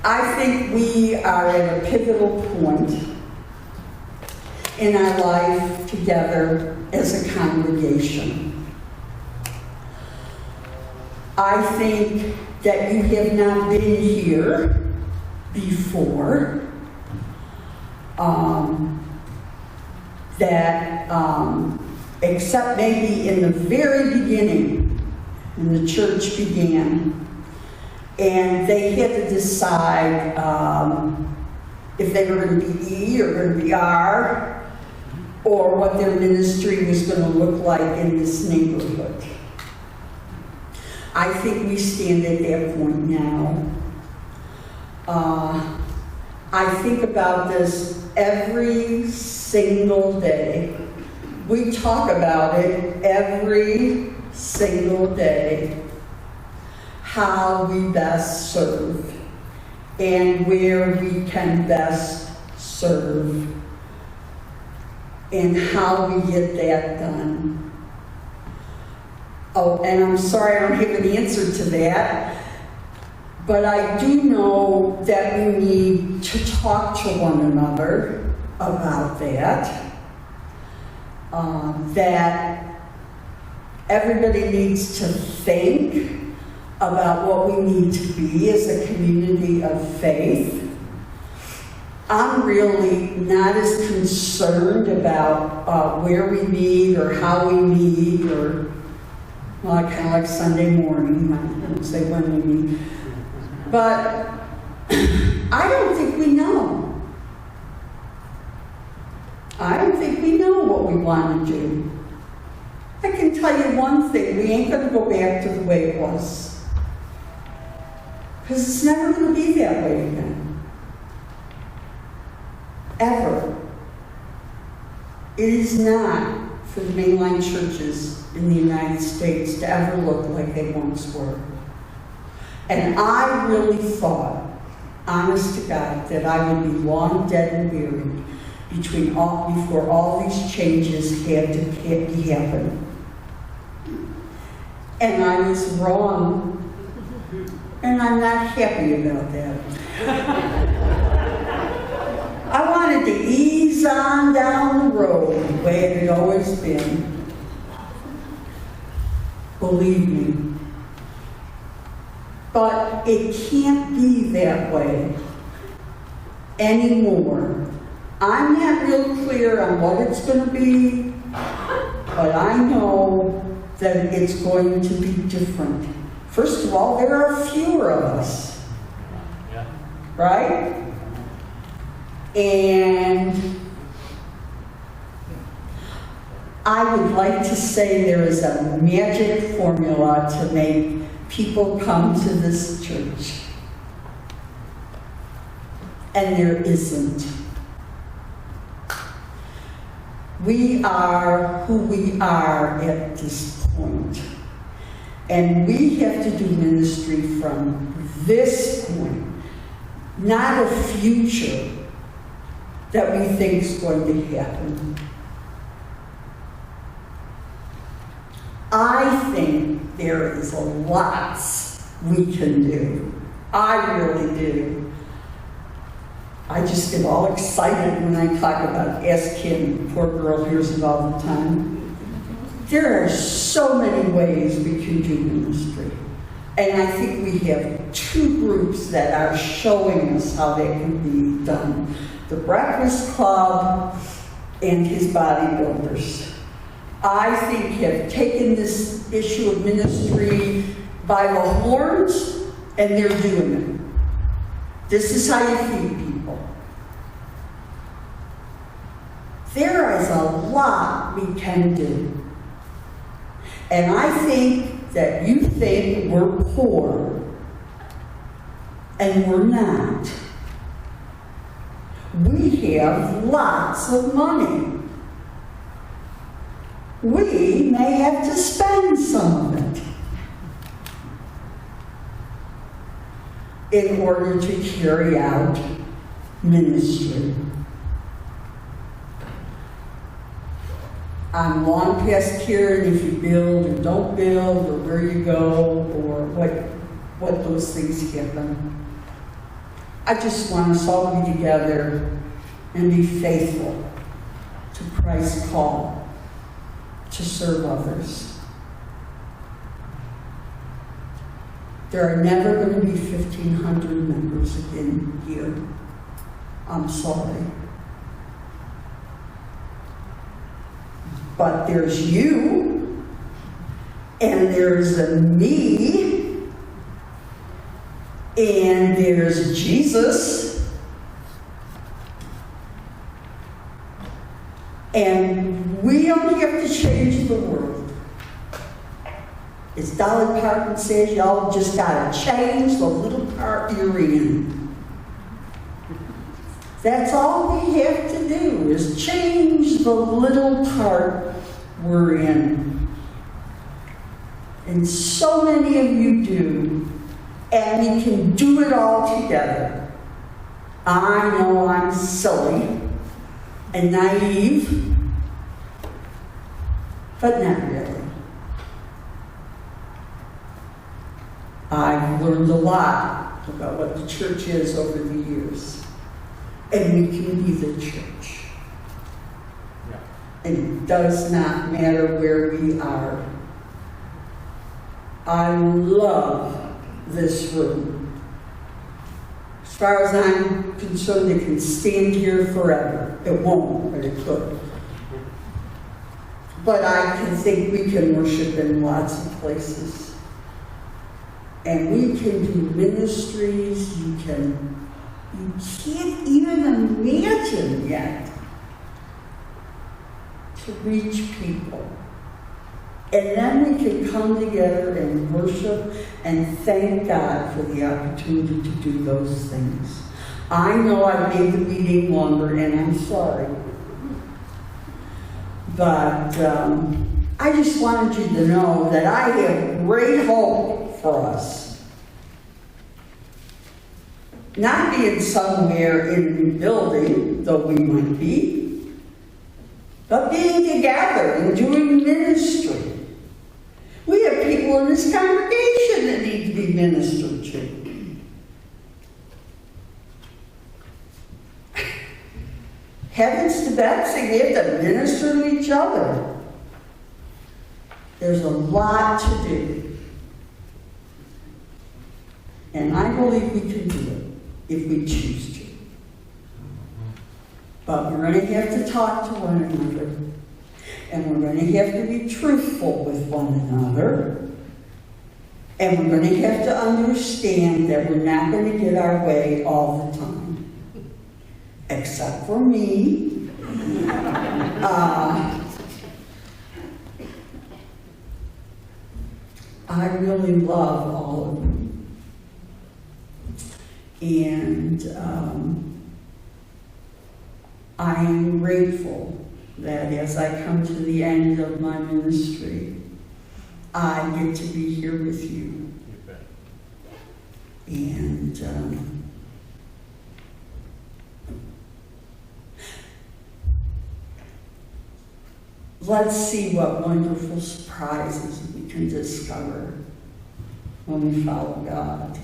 I think we are at a pivotal point in our life together as a congregation. I think that you have not been here before, except maybe in the very beginning, when the church began, and they had to decide if they were going to be E or going to be R, or what their ministry was going to look like in this neighborhood. I think we stand at that point now. I think about this every single day. We talk about it every single day, how we best serve and where we can best serve and how we get that done. Oh, and I'm sorry I don't have an answer to that, but I do know that we need to talk to one another about that. That everybody needs to think about what we need to be as a community of faith. I'm really not as concerned about where we meet or how we meet, or, well, I kind of like Sunday morning. I don't say when we meet. But I don't think we know. I don't think we know what we want to do. I can tell you one thing, we ain't going to go back to the way it was. Because it's never going to be that way again. Ever. It is not for the mainline churches in the United States to ever look like they once were. And I really thought, honest to God, that I would be long dead and buried before all these changes had to happen. And I was wrong, and I'm not happy about that. I wanted to ease on down the road the way it had always been. Believe me. But it can't be that way anymore. I'm not real clear on what it's going to be, but I know that it's going to be different. First of all, there are fewer of us, right? And I would like to say there is a magic formula to make people come to this church. And there isn't. We are who we are at this point. And we have to do ministry from this point, not a future that we think is going to happen. I think there is lots we can do. I really do. I just get all excited when I talk about Ask Kim. Poor girl hears it all the time. There are so many ways we can do ministry. And I think we have two groups that are showing us how that can be done. The Breakfast Club and his bodybuilders. I think have taken this issue of ministry by the horns, and they're doing it. This is how you feed people. There is a lot we can do. And I think that you think we're poor, and we're not. We have lots of money. We may have to spend some of it in order to carry out ministry. I'm long past caring if you build or don't build, or where you go, or what those things happen. I just want us all to be together and be faithful to Christ's call to serve others. There are never going to be 1,500 members again here. I'm sorry. But there's you, and there's a me, and there's Jesus, and we only have to change the world. As Dolly Parton says, y'all just gotta change the little part you're in. That's all we have to do, is change the little part we're in. And so many of you do, and we can do it all together. I know I'm silly and naive, but not really. I've learned a lot about what the church is over the years. And we can be the church. Yeah. It does not matter where we are. I love this room. As far as I'm concerned, it can stand here forever. It won't, but it could. But I can think we can worship in lots of places. And we can do ministries. You can't even imagine yet to reach people. And then we can come together and worship and thank God for the opportunity to do those things. I know I made the meeting longer, and I'm sorry. But I just wanted you to know that I have great hope for us. Not being somewhere in a new building, though we might be, but being together and doing ministry. We have people in this congregation that need to be ministered to. Heavens to Betsy, we have to minister to each other. There's a lot to do. And I believe we can do it if we choose to. But we're going to have to talk to one another. And we're going to have to be truthful with one another. And we're going to have to understand that we're not going to get our way all the time. Except for me. I really love all of you. And I am grateful that as I come to the end of my ministry, I get to be here with you. And let's see what wonderful surprises we can discover when we follow God.